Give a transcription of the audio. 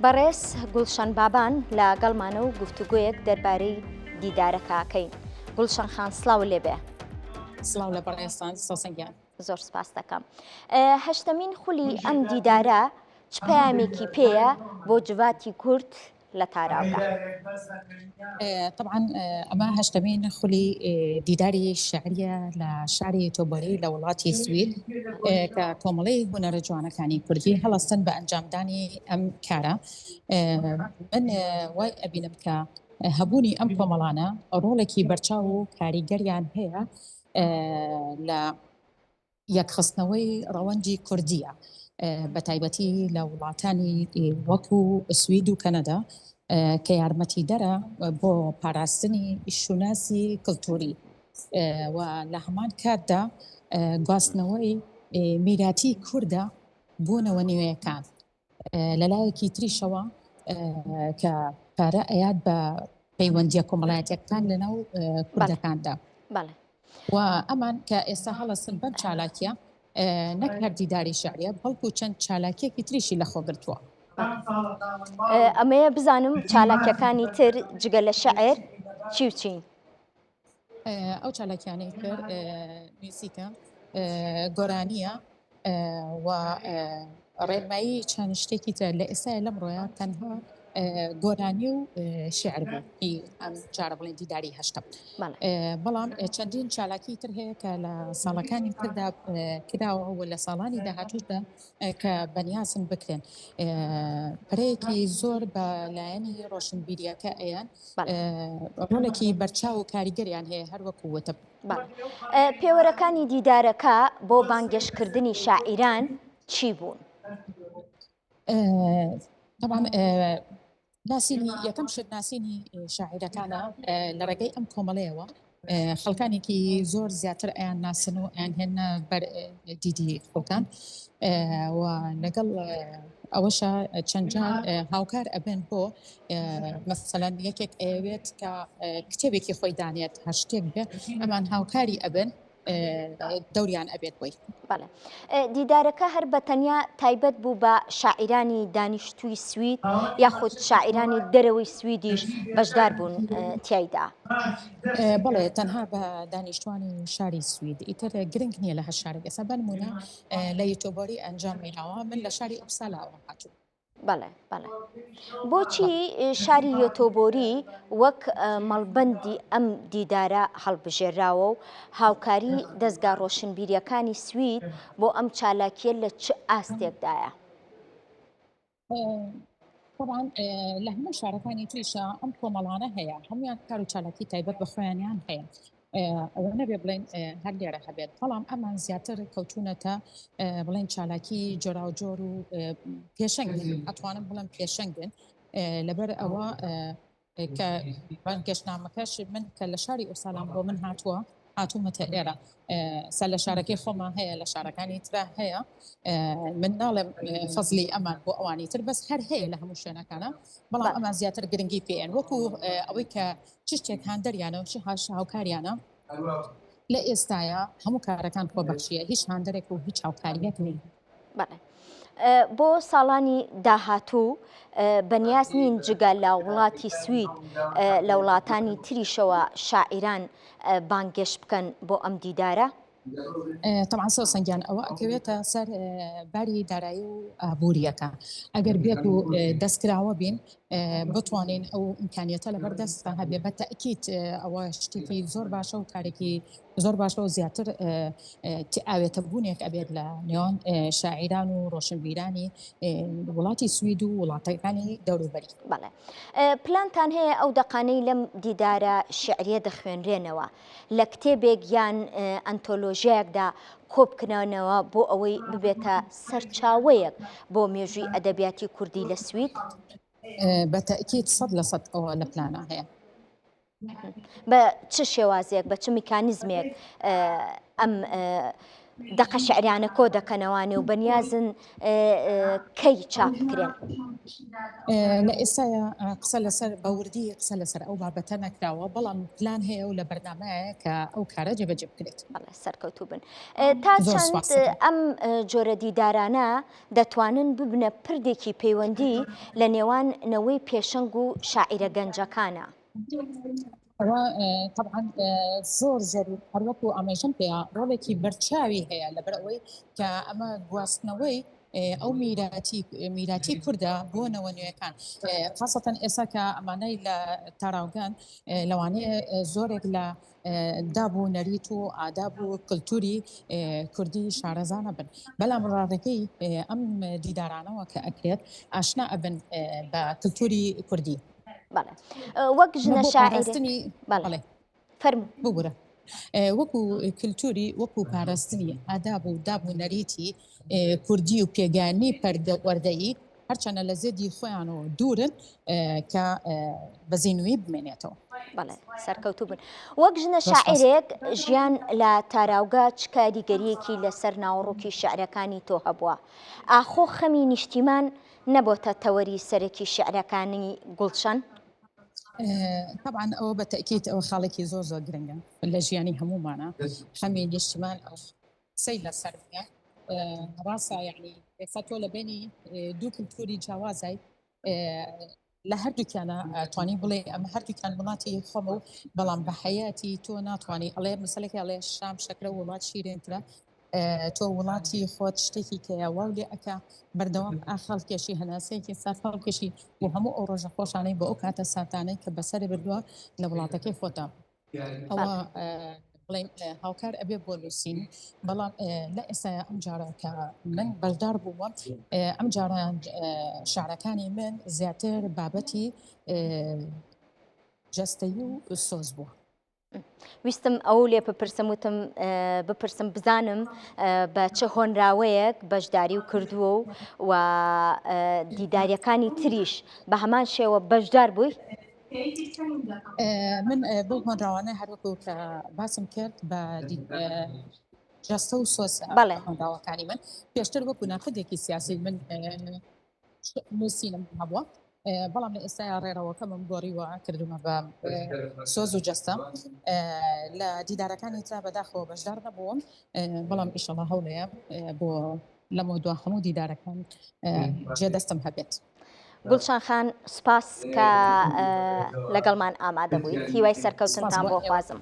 بەڕێز گوڵشەن بابان لەگەڵمانە و گفتوگویەک دەربارەی دیدارەکەکەین. گوڵشەن خان سڵاو لێبێ. سڵاو لە بەڕێستان سەسەنگیان. زۆر سپاس دەکەم. هەشتمین خولی ئەم دیدارە چ پەیامێکی پێیە بۆ جواتی کورد لە تاراودا؟ طبعا ئەمە هەشتمین خولی دیداری شعریە لە شاری تۆبەری لە وڵاتی سوید کە کۆمەڵی هونەرە جوانەکانی کوردی هەڵەستن بە ئەنجامدانی ئەم کارە. من وای ئەبینم کە هەبوونی ئەم کۆمەڵانە ڕۆڵێکی بەرچاو و کاریگەریان هەیە لە یەکخستنەوەی ڕەوەندی کوردیە، بە تایبەتی لە وڵاتانی وەکو سوید و کەنەدا کە یارمەتیدەرە بۆ پاراستنی شوناسی کلتوری و لە هەمان کاتدا گواستنەوەی میراتی کووردە بۆ نەوە نوێیەکان. لەلایەکی تریشەوە کە پارە ئەیاد بە پەیوەندیە کۆمەڵایەتیەکان لەناو کوردەکاندا و ئەمان کە ئێستا هەڵەسن بەم چالاکیە نەک هەر دیداری شعریە بەڵکو چەند چالاکیەکی تریشی لەخۆ گرتووە. ئەمەیە بزانم چالاکیەکانی تر جگە لە شەعر چی و چین؟ ئەو چالاکیانەی تر نووسیکە گۆرانیە و ڕێنمایی چەند شتێکی تر لە ئێستای لەمڕۆیە تەنها گۆرانی و شعر بوو ئەم جارە بڵێن دیداری هەشتم. بەڵام چەندین چالاکی تر هەیە کە لە ساڵەکانی تردا کراوە و لە ساڵانی داهاتوودا کە بەنیازن بکرێن. پرەیەکی زۆر بە لایەنی ڕۆشنبیریەکە ئەیان ڕۆڵێکی بەرچاو و کاریگەریان هەیە هەروەکو وتە. پێوەرەکانی دیدارەکە بۆ بانگێشکردنی شاعیران چی بوون؟ طبعا ناسینی یەکەم شت ناسینی شاعیرەکانە لە ڕێگەی ئەم کۆمەڵەیەوە خەڵکانێکی زۆر زیاتر ئەیان ناسن و ئەیان هێنە بەر دیدی خۆکان و لەگەڵ ئەوەشە چەندجار هاوکار ئەبێن بۆ مەسەلەن یەکێک ئەوێت کە کتێبێکی خۆی دانێت هەر شتێک بێ ئەمان هاوکاری ئەبن دەوریان ئەبێت بۆی. دیدارەکە هەر بە تەنیا تایبەت بوو بە شاعیرانی دانیشتووی سوید یاخود شاعیرانی دەرەوەی سویدیش بەشدار بوون تیایدا؟ بەڵێ تەنها بە دانیشتوانی شاری سوید ئیتر گرنگ نییە لە هەر شارێک. ئێستا بنمونە لە یوتۆبەری ئەنجام مێناوە من لە شاری ئوپسالاوە هاتوو. بەڵێ بۆچی شاری یۆتۆبۆری وەک مەڵبەندی ئەم دیدارە هەڵبژێراوە و هاوکاری دەستگا ڕۆشنبیریەکانی سوید بۆ ئەم چالاکیە لە چ ئاستێکدایە؟ طبعا لە هەموو شارەکانی تویشە ئەم کۆمەڵانە هەیە، هەمویان کار و چالاکی تایبەت بە خۆیانیان هەیە. ئەوە نەبێ بڵێن هەر لێرە هەبێت، بەڵام ئەمان زیاتر کەوتونەتە بڵێن چالاکی جۆرا و جۆر و پێشەنگن، ئەتوانم بڵێم پێشەنگن. لەبەر ئەوە کە گەشتنامەکەش من کە لە شاری ئوپسالام بۆ من هاتوومەتە ئێرە سەر لە شارەکەی خۆمان هەیە، لە شارەکانی ترا هەیە. من ناڵێم فەزلی ئەمان بۆ ئەوانی تر بەس هەر هەیە لە هەموو شوێنەکانە، بەڵام ئەمان زیاتر گرنگی پێیان وەکو ئەوەی کە چ شتێک هاندەریانە و چ هاوکاریانە لە ئێستاە هەموو کارەکان خۆبەخشیە، هیچ هاندەرێک و هیچ هاوکاریەک نین. بۆ ساڵانی داهاتوو بەنیاز نین جگە لە وڵاتی سوید لە وڵاتانی تریشەوە شاعیران بانگێش بکەن بۆ ئەم دیدارە؟ طبعا سەنگیان ئەوە ئەکەوێتە سەر باری دارایی و ئابوووریەکە. ئەگەر بێت و دەستکراوە بین بتوانین ئەو ئیمکانیەتە لەبەر دەستە هەبێ. بە تەئکید ئەوە شتێکی زۆر باشە و کارێکی زۆر باشە و زیاتر ئاوێتە بوونێک ئەبێت لە نێوان شاعیران و ڕۆشنبیرانی وڵاتی سوید و وڵاتەکانی دەوروبەری. بەڵێ پلانتان هەیە ئەو دەقانەی لەم دیدارە شعریە دەخوێنرێنەوە لە کتێبێک یان ئەنتۆلۆژیەکدا کۆبکردنەوە بۆ ئەوەی ببێتە سەرچاوەیەک بۆ مێژووی ئەدەبیاتی کوردی لە سوید؟ بە تەئکید 100% ئەوە لە پلانە هەیە. بە چ شێوازێک بە چ میکانیزمێک ئەم دەقە شعریانە کۆ دەکەنەوانێ و بەنیازن کەی چاپ بکرێن. لە ئێستاە قسە لەسەر بەوردی قسە لەسەر ئەو بابەتە نەکراوە بەڵام پلان هەیە و لە بەرنامەیە کە ئەو کارە جێبەجێ بکرێت. سەرکەوتوو بن تا چەند ئەم جۆرە دیدارانە دەتوانن ببنە پردێکی پەیوەندی لە نێوانەوەی پێشەنگ و شاعیرە گەنجەکانە. طبعا زۆر زۆر هەروەکو ئامێژم پێیا ڕۆڵێکی بەرچاوی هەیە لەبەر ئەوەی کە ئەمە گواستنەوەی ئەو میراتی کووردە بۆ نەوە نوێیەکان خاصەتەن ئێستا کە ئەمانەی لە تاراوگان لەوانەیە زۆرێک لە دابوو نەریت و ئاداب و کللتوری کوردی شارەزانە بن بەڵام ڕاڕێکەی ئەم دیدارانەوە کە ئەکرێت ئاشنا ئەبن بە کللتوری کوردی. وەک ژنە شاعری فەرموو ببوورە وەکو کللتوری وەکو پاراستنی ئاداب و داب و نەریتی کوردی و پێگانی پەردە وەردەیی هەرچەنە لە زێدی خۆیانەوە دوورن کە بەزینوی بمێنێتەوە. سەرکەوتوو بن وەک ژنە شاعرێک ژیان لە تاراوگا چ کاریگەریەکی لەسەر ناوەڕۆکی شعرەکانی تۆ هەبووە ئاخۆ خەمی نیشتیمان نەبۆتە تەوەری سەرەکی شعرەکانی گوڵشەن؟ طبعا ئەوە بە تەکیت ئەوە خاڵێکی زۆر زۆر گرنگە لە ژیانی هەمومانە خەمی نیشتیمان سەی لەسەر ڕاستە یعنی ئێستا تۆ لە بینی دوو کللتوری جیاوازای لە هەردووکیانە توانی بڵێ ئەمە هەردووکیان وڵاتی خۆمە و بەڵام بە حەیاتی تۆ ناتوانانی ئەڵێ مەسەلێکی ئەڵێ شام شەکرە وڵات شیرێنترە تۆ وڵاتی خۆت شتێکی کەیە واو لێ ئەکا بەردەوام ئاخەڵ کێشی هەناسەیەکی سەرفاڵ کێشی و هەموو ئەو ڕۆژە خۆشانەی بۆ ئەو کاتە ساتانەی کە بەسەری بردووە لە وڵاتەکەی خۆتا ئەوە بڵێن هاوکار ئەبێ بۆ نووسین بەڵام لە ئێستاە ئەم جارە کە من بەشدار بوومە ئەم جاران شارەکانی من زیاتر بابەتی جەستەیی و سۆز بووە. ویستم ئەو لێ بپرسم بزانم بە چه هۆنراوەیەک بەشداری و کردووە و دیداریەکانی تریش بە هەمان شێوە بەشدار بووی؟ من بۆ هۆنراوانە هەروەکو کە باسم کرد بە جەستە و سۆز هۆنراوەکانی من پێشتر وەکو ناخدێکی سیاسی من نووسینم هەبووە بەڵام لە ئێستا ڕێڕەوەکە من گۆڕیوە کردومە بە سۆز و جەستە لە دیدارەکانی ترا بەداخەوە بەشدار نەبووم بەڵام ئیشەڵا هەوڵەیە بۆ لەمە دوا هەموو دیدارەکان جێدەستم هەبێت. گوڵشان خان سپاس کە لەگەڵمان ئامادە بوویت هیوای سەرکەوتنتان بۆ خوازم.